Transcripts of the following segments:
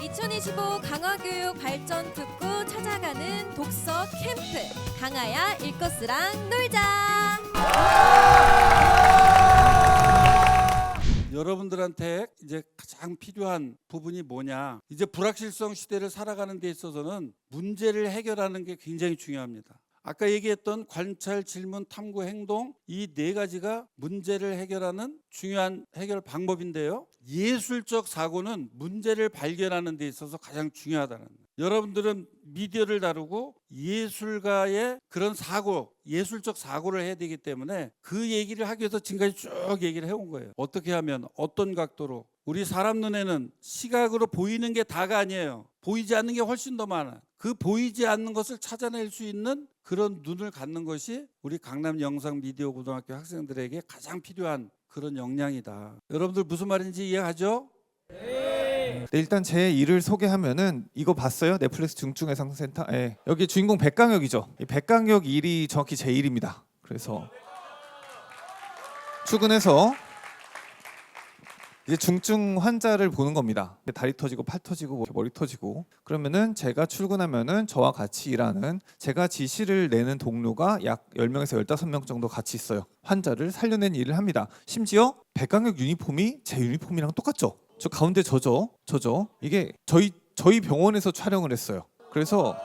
2025 강화교육 발전 특구 찾아가는 독서 캠프 강하야 일거스랑 놀자. 여러분들한테 이제 가장 필요한 부분이 뭐냐? 이제 불확실성 시대를 살아가는 데 있어서는 문제를 해결하는 게 굉장히 중요합니다. 아까 얘기했던 관찰, 질문, 탐구, 행동 이 네 가지가 문제를 해결하는 중요한 해결 방법인데요. 예술적 사고는 문제를 발견하는 데 있어서 가장 중요하다는 거예요. 여러분들은 미디어를 다루고 예술가의 그런 사고, 예술적 사고를 해야 되기 때문에 그 얘기를 하기 위해서 지금까지 쭉 얘기를 해온 거예요. 어떻게 하면 어떤 각도로. 우리 사람 눈에는 시각으로 보이는 게 다가 아니에요. 보이지 않는 게 훨씬 더 많아요. 그 보이지 않는 것을 찾아낼 수 있는 그런 눈을 갖는 것이 우리 강남 영상미디어고등학교 학생들에게 가장 필요한 그런 역량이다. 여러분들 무슨 말인지 이해하죠? 네, 일단 제 일을 소개하면은 이거 봤어요? 넷플릭스 중증외상센터. 네. 여기 주인공 백강혁이죠. 이 백강혁 일이 정확히 제 일입니다. 그래서 출근해서 이제 중증 환자를 보는 겁니다. 다리 터지고 팔 터지고 머리 터지고 그러면은 제가 출근하면은 저와 같이 일하는 제가 지시를 내는 동료가 약 10명에서 15명 정도 같이 있어요. 환자를 살려낸 일을 합니다. 심지어 백강혁 유니폼이 제 유니폼이랑 똑같죠. 저 가운데 저죠. 이게 저희 병원에서 촬영을 했어요. 그래서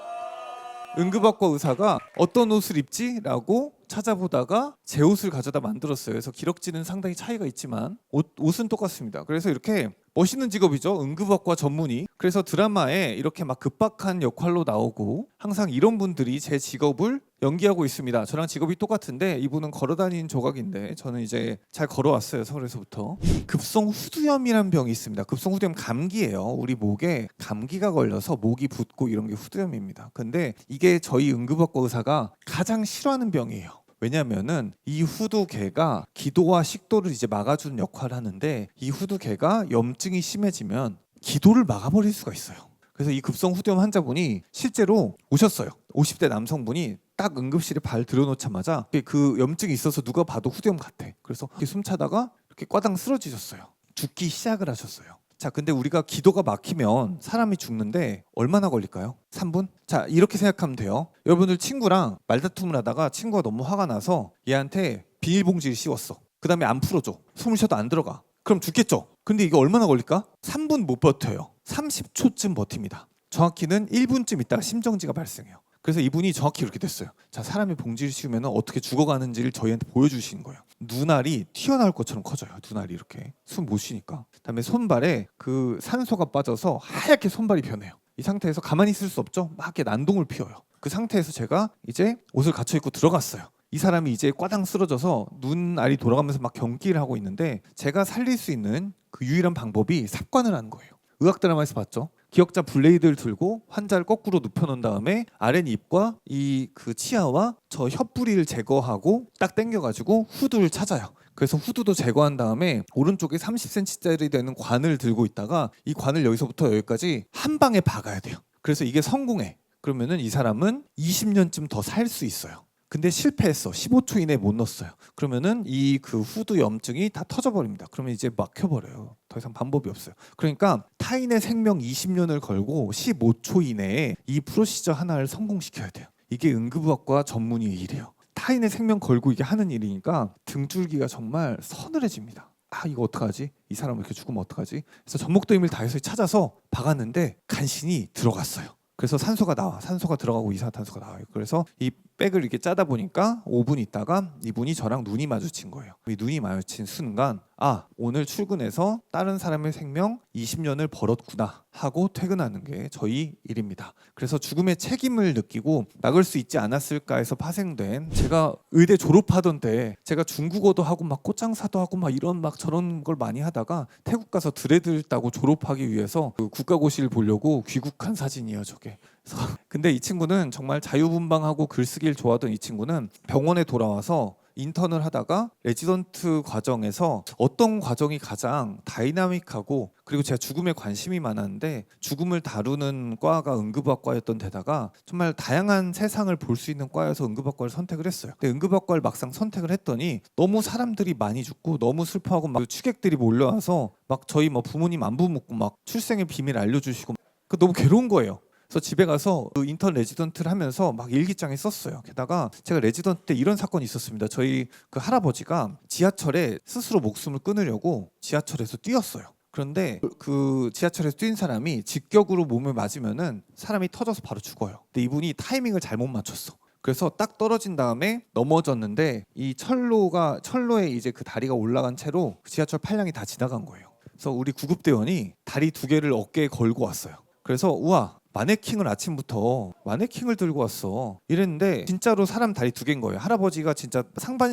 응급학과 의사가 어떤 옷을 입지라고 찾아보다가 제 옷을 가져다 만들었어요. 그래서 기럭지는 상당히 차이가 있지만 옷은 똑같습니다. 그래서 이렇게 멋있는 직업이죠. 응급학과 전문의. 그래서 드라마에 이렇게 막 급박한 역할로 나오고 항상 이런 분들이 제 직업을 연기하고 있습니다. 저랑 직업이 똑같은데 이분은 걸어다니는 조각인데 저는 이제 잘 걸어왔어요. 서울에서부터. 급성 후두염이라는 병이 있습니다. 급성 후두염 감기예요. 우리 목에 감기가 걸려서 목이 붓고 이런 게 후두염입니다. 근데 이게 저희 응급학과 의사가 가장 싫어하는 병이에요. 왜냐면은 이 후두개가 기도와 식도를 이제 막아주는 역할을 하는데 이 후두개가 염증이 심해지면 기도를 막아버릴 수가 있어요. 그래서 이 급성 후두염 환자분이 실제로 오셨어요. 50대 남성분이 딱 응급실에 발 들여놓자마자 그 염증이 있어서 누가 봐도 후두염 같아. 그래서 숨 차다가 이렇게 꽈당 쓰러지셨어요. 죽기 시작을 하셨어요. 자, 근데 우리가 기도가 막히면 사람이 죽는데 얼마나 걸릴까요? 3분? 자, 이렇게 생각하면 돼요. 여러분들 친구랑 말다툼을 하다가 친구가 너무 화가 나서 얘한테 비닐봉지를 씌웠어. 그 다음에 안 풀어줘. 숨을 쉬어도 안 들어가. 그럼 죽겠죠? 근데 이게 얼마나 걸릴까? 3분 못 버텨요. 30초쯤 버팁니다. 정확히는 1분쯤 있다가 심정지가 발생해요. 그래서 이분이 정확히 이렇게 됐어요. 자, 사람이 봉지를 씌우면 어떻게 죽어가는지를 저희한테 보여주시는 거예요. 눈알이 튀어나올 것처럼 커져요. 눈알이 이렇게 숨 못 쉬니까. 그다음에 손발에 그 산소가 빠져서 하얗게 손발이 변해요. 이 상태에서 가만히 있을 수 없죠. 막 이렇게 난동을 피워요. 그 상태에서 제가 이제 옷을 갖춰 입고 들어갔어요. 이 사람이 이제 꽈당 쓰러져서 눈알이 돌아가면서 막 경기를 하고 있는데 제가 살릴 수 있는 그 유일한 방법이 삽관을 하는 거예요. 의학 드라마에서 봤죠. 기억자 블레이드를 들고 환자를 거꾸로 눕혀놓은 다음에 아랫입과 이 그 치아와 저 혀뿌리를 제거하고 딱 당겨가지고 후두를 찾아요. 그래서 후두도 제거한 다음에 오른쪽에 30cm짜리 되는 관을 들고 있다가 이 관을 여기서부터 여기까지 한 방에 박아야 돼요. 그래서 이게 성공해. 그러면은 이 사람은 20년쯤 더 살 수 있어요. 근데 실패했어. 15초 이내에 못 넣었어요. 그러면은 이 그 후두 염증이 다 터져버립니다. 그러면 이제 막혀버려요. 더 이상 방법이 없어요. 그러니까 타인의 생명 20년을 걸고 15초 이내에 이 프로시저 하나를 성공시켜야 돼요. 이게 응급의학과 전문의의 일이에요. 타인의 생명 걸고 이게 하는 일이니까 등줄기가 정말 서늘해집니다. 아, 이거 어떡하지? 이 사람 이렇게 죽으면 어떡하지? 그래서 전목도 힘을 다해서 찾아서 박았는데 간신히 들어갔어요. 그래서 산소가 나와. 산소가 들어가고 이산화탄소가 나와요. 그래서 이 백을 이렇게 짜다 보니까 5분 있다가 이분이 저랑 눈이 마주친 거예요. 이 눈이 마주친 순간 아, 오늘 출근해서 다른 사람의 생명 20년을 벌었구나 하고 퇴근하는 게 저희 일입니다. 그래서 죽음의 책임을 느끼고 막을 수 있지 않았을까 해서 파생된 제가 의대 졸업하던 때 제가 중국어도 하고 막 꽃장사도 하고 막 이런 막 저런 걸 많이 하다가 태국 가서 드레드를 따고 졸업하기 위해서 그 국가고시를 보려고 귀국한 사진이에요, 저게. 근데 이 친구는 정말 자유분방하고 글쓰기를 좋아하던 이 친구는 병원에 돌아와서 인턴을 하다가 레지던트 과정에서 어떤 과정이 가장 다이나믹하고 그리고 제가 죽음에 관심이 많았는데 죽음을 다루는 과가 응급학과였던 데다가 정말 다양한 세상을 볼 수 있는 과여서 응급학과를 선택을 했어요. 근데 응급학과를 막상 선택을 했더니 너무 사람들이 많이 죽고 너무 슬퍼하고 막 취객들이 몰려와서 막 저희 뭐 부모님 안부 묻고 막 출생의 비밀 알려주시고 그 너무 괴로운 거예요. 그래서 집에 가서 그 인턴 레지던트를 하면서 막 일기장에 썼어요. 게다가 제가 레지던트 때 이런 사건이 있었습니다. 저희 그 할아버지가 지하철에 스스로 목숨을 끊으려고 지하철에서 뛰었어요. 그런데 그 지하철에서 뛴 사람이 직격으로 몸을 맞으면은 사람이 터져서 바로 죽어요. 근데 이분이 타이밍을 잘못 맞췄어. 그래서 딱 떨어진 다음에 넘어졌는데 이 철로에 이제 그 다리가 올라간 채로 지하철 판량이 다 지나간 거예요. 그래서 우리 구급대원이 다리 2개를 어깨에 걸고 왔어요. 그래서 우와, 마네킹을 아침부터 마네킹을 들고 왔어 이랬는데 진짜로 사람 다리 2개인 거예요. 할아버지가 진짜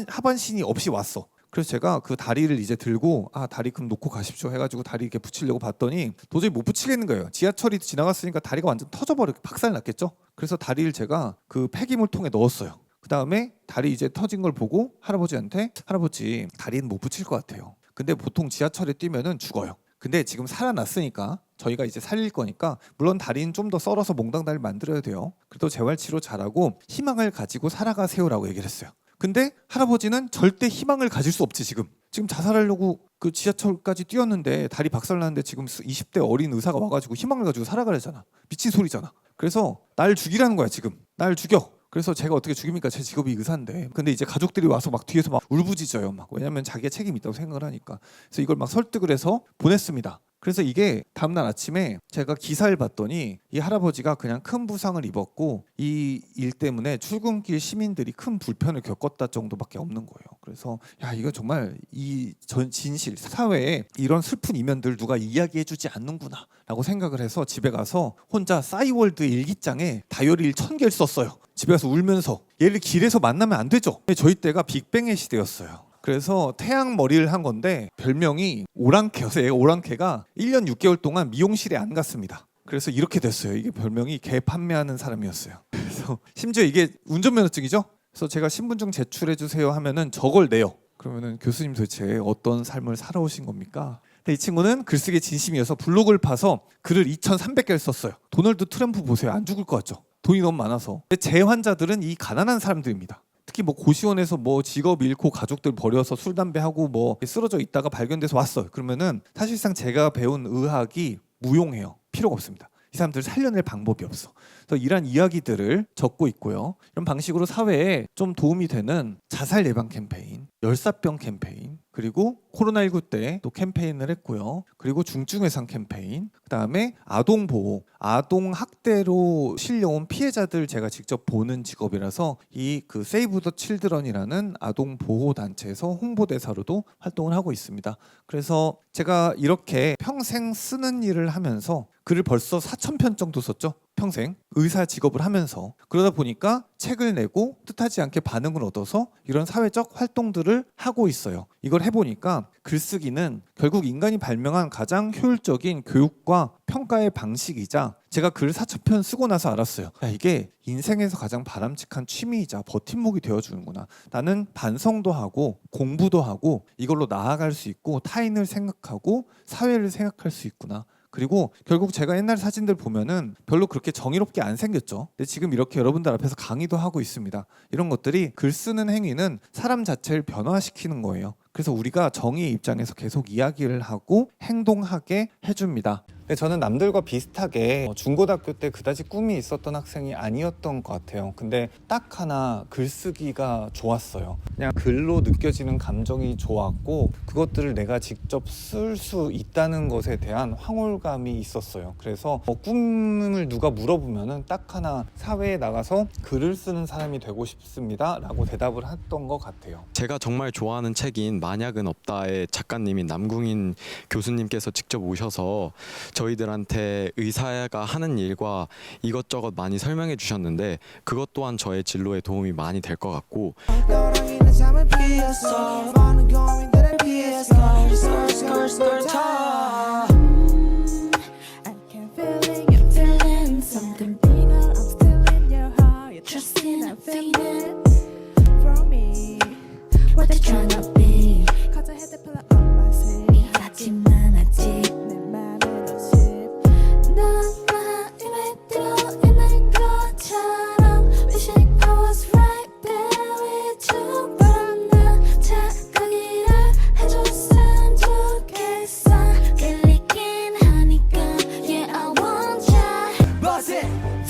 하반신이 없이 왔어. 그래서 제가 그 다리를 이제 들고 다리 그럼 놓고 가십시오 해가지고 다리 이렇게 붙이려고 봤더니 도저히 못 붙이겠는 거예요. 지하철이 지나갔으니까 다리가 완전 터져버려 박살났겠죠. 그래서 다리를 제가 그 폐기물통에 넣었어요. 그 다음에 다리 이제 터진 걸 보고 할아버지한테 할아버지 다리는 못 붙일 것 같아요. 근데 보통 지하철에 뛰면은 죽어요. 근데 지금 살아났으니까 저희가 이제 살릴 거니까 물론 다리는 좀 더 썰어서 몽땅 다리를 만들어야 돼요. 그래도 재활치료 잘하고 희망을 가지고 살아가세요라고 얘기를 했어요. 근데 할아버지는 절대 희망을 가질 수 없지. 지금 자살하려고 그 지하철까지 뛰었는데 다리 박살났는데 지금 20대 어린 의사가 와가지고 희망을 가지고 살아가려잖아. 미친 소리잖아. 그래서 날 죽이라는 거야. 지금 날 죽여. 그래서 제가 어떻게 죽입니까? 제 직업이 의사인데. 근데 이제 가족들이 와서 막 뒤에서 막 울부짖어요. 막 왜냐면 자기가 책임이 있다고 생각을 하니까. 그래서 이걸 막 설득을 해서 보냈습니다. 그래서 이게 다음날 아침에 제가 기사를 봤더니 이 할아버지가 그냥 큰 부상을 입었고 이 일 때문에 출근길 시민들이 큰 불편을 겪었다 정도밖에 없는 거예요. 그래서 야, 이거 정말 이 진실 사회에 이런 슬픈 이면들 누가 이야기해주지 않는구나 라고 생각을 해서 집에 가서 혼자 싸이월드 일기장에 다이어리를 1000개를 썼어요. 집에 가서 울면서 얘를 길에서 만나면 안 되죠. 저희 때가 빅뱅의 시대였어요. 그래서 태양 머리를 한 건데 별명이 오랑캐였어요. 오랑캐가 1년 6개월 동안 미용실에 안 갔습니다. 그래서 이렇게 됐어요. 이게 별명이 개 판매하는 사람이었어요. 그래서 심지어 이게 운전면허증이죠. 그래서 제가 신분증 제출해 주세요 하면은 저걸 내요. 그러면은 교수님 도대체 어떤 삶을 살아오신 겁니까? 근데 이 친구는 글쓰기에 진심이어서 블로그를 파서 글을 2,300개를 썼어요. 도널드 트럼프 보세요. 안 죽을 것 같죠? 돈이 너무 많아서. 근데 제 환자들은 이 가난한 사람들입니다. 특히 뭐 고시원에서 뭐 직업 잃고 가족들 버려서 술 담배 하고 뭐 쓰러져 있다가 발견돼서 왔어요. 그러면은 사실상 제가 배운 의학이 무용해요. 필요가 없습니다. 이 사람들을 살려낼 방법이 없어. 그래서 이런 이야기들을 적고 있고요. 이런 방식으로 사회에 좀 도움이 되는 자살 예방 캠페인, 열사병 캠페인, 그리고 코로나19 때 또 캠페인을 했고요. 그리고 중증외상 캠페인, 그다음에 아동 보호, 아동 학대로 실려온 피해자들 제가 직접 보는 직업이라서 이 그 세이브 더 칠드런이라는 아동 보호 단체에서 홍보대사로도 활동을 하고 있습니다. 그래서 제가 이렇게 평생 쓰는 일을 하면서 글을 벌써 4,000편 정도 썼죠. 평생 의사 직업을 하면서. 그러다 보니까 책을 내고 뜻하지 않게 반응을 얻어서 이런 사회적 활동들을 하고 있어요. 이걸 해보니까 글쓰기는 결국 인간이 발명한 가장 효율적인 교육과 평가의 방식이자 제가 글 4,000편 쓰고 나서 알았어요. 야, 이게 인생에서 가장 바람직한 취미이자 버팀목이 되어주는구나. 나는 반성도 하고 공부도 하고 이걸로 나아갈 수 있고 타인을 생각하고 사회를 생각할 수 있구나. 그리고 결국 제가 옛날 사진들 보면은 별로 그렇게 정의롭게 안 생겼죠. 근데 지금 이렇게 여러분들 앞에서 강의도 하고 있습니다. 이런 것들이 글 쓰는 행위는 사람 자체를 변화시키는 거예요. 그래서 우리가 정의의 입장에서 계속 이야기를 하고 행동하게 해줍니다. 저는 남들과 비슷하게 중고등학교 때 그다지 꿈이 있었던 학생이 아니었던 것 같아요. 근데 딱 하나 글쓰기가 좋았어요. 그냥 글로 느껴지는 감정이 좋았고 그것들을 내가 직접 쓸 수 있다는 것에 대한 황홀감이 있었어요. 그래서 꿈을 누가 물어보면은 딱 하나 사회에 나가서 글을 쓰는 사람이 되고 싶습니다 라고 대답을 했던 것 같아요. 제가 정말 좋아하는 책인 만약은 없다의 작가님인 남궁인 교수님께서 직접 오셔서 저희들한테 의사가 하는 일과 이것저것 많이 설명해 주셨는데 그것 또한 저의 진로에 도움이 많이 될 것 같고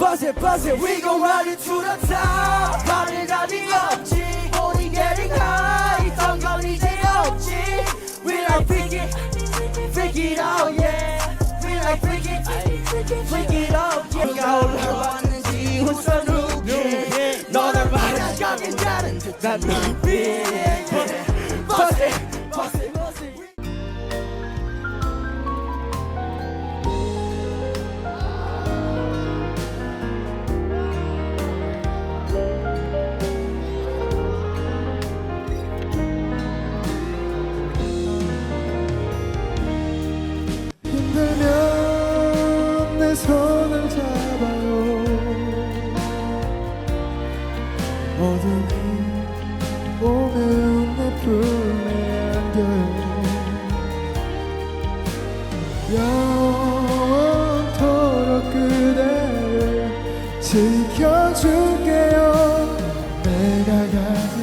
Buzz it, we gon' ride it to the top. 다른 답이 없지, only getting high. 이런 건 이제 없지. We like freak it out, yeah. We like freak it out, yeah. 누가 올라왔는지 우선 누게. 너를 말아가는 다른 듯한 눈빛. Buzz it, buzz it. 힘들면 내 손을 잡아요. 어둠이 오면 내 품에 안겨요. 영원토록 그대를 지켜줄게요. 내가 가진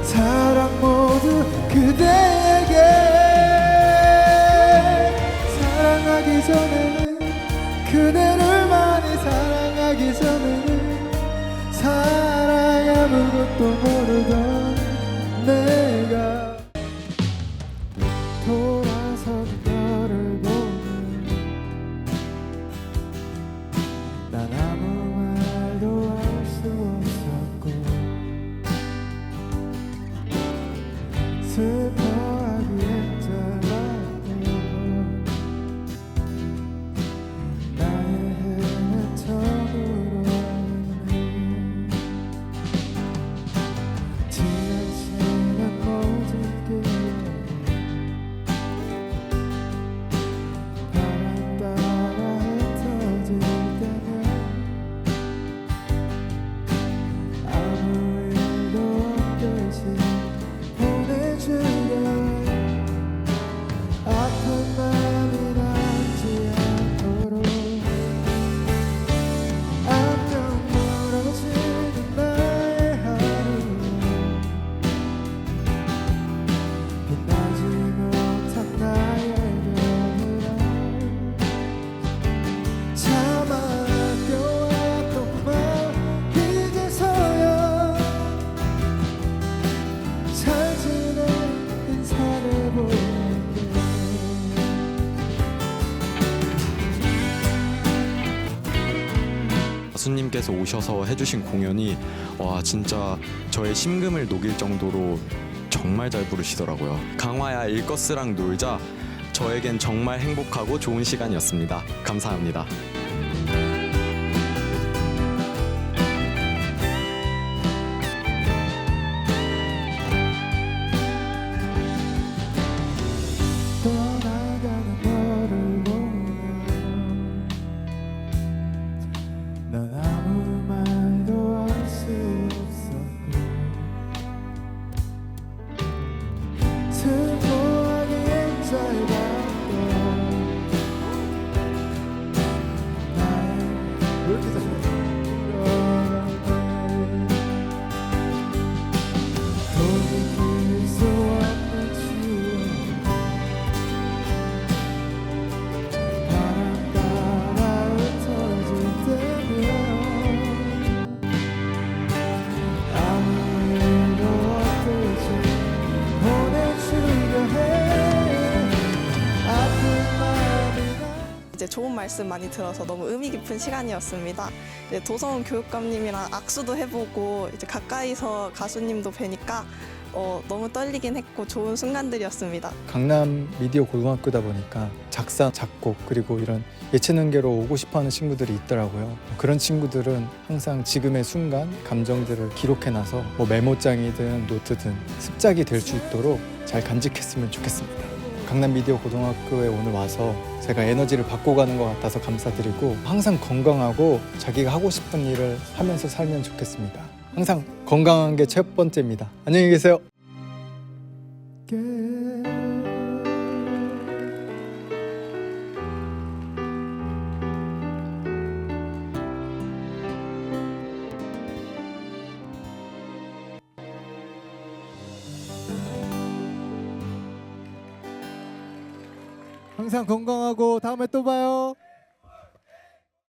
사랑 모두 그대에게. 사랑하기 전에는 그대를 많이 사랑하기 전에는 사랑 아무것도 모르던 내가 돌아서 너를 보면 난 아무 말도 할 수 없었고 슬퍼하기엔 짧았고 나의 해는 처음으로 지나치는 모든 기억 바람 따라 흩어질 때면 아무 일도 없듯이 보내주려 아픈 마음이 남지 않도록 안녕 멀어지는 나의 하루 빛나지 못한 나의 별이라 차마 아껴왔던 말 이제서야 잘 지내 인사를 보낼게. 가수님께서 오셔서 해주신 공연이 와 진짜 저의 심금을 녹일 정도로 정말 잘 부르시더라고요. 강화야 일거스랑 놀자 저에겐 정말 행복하고 좋은 시간이었습니다. 감사합니다. 떠나가는 너를 보면 난 아무 말도 할 수 없었고 슬퍼하기엔 짧았고 나의 왜 이렇게 돌이킬 수 없는 추억 바람 따라 흩어질 때면 아무 일도 없듯이 보내주려 해. 아픈 마음이 이제 좋은 말씀 많이 들어서 너무 의미 깊은 시간이었습니다. 이제 도성훈 교육감님이랑 악수도 해보고 이제 가까이서 가수님도 뵈니까 너무 떨리긴 했고 좋은 순간들이었습니다. 강남 미디어 고등학교다 보니까 작사, 작곡 그리고 이런 예체능계로 오고 싶어하는 친구들이 있더라고요. 그런 친구들은 항상 지금의 순간 감정들을 기록해놔서 뭐 메모장이든 노트든 습작이 될 수 있도록 잘 간직했으면 좋겠습니다. 강남 미디어 고등학교에 오늘 와서 제가 에너지를 받고 가는 것 같아서 감사드리고 항상 건강하고 자기가 하고 싶은 일을 하면서 살면 좋겠습니다. 항상 건강한 게 첫 번째입니다. 안녕히 계세요. 항상 건강하고 다음에 또 봐요.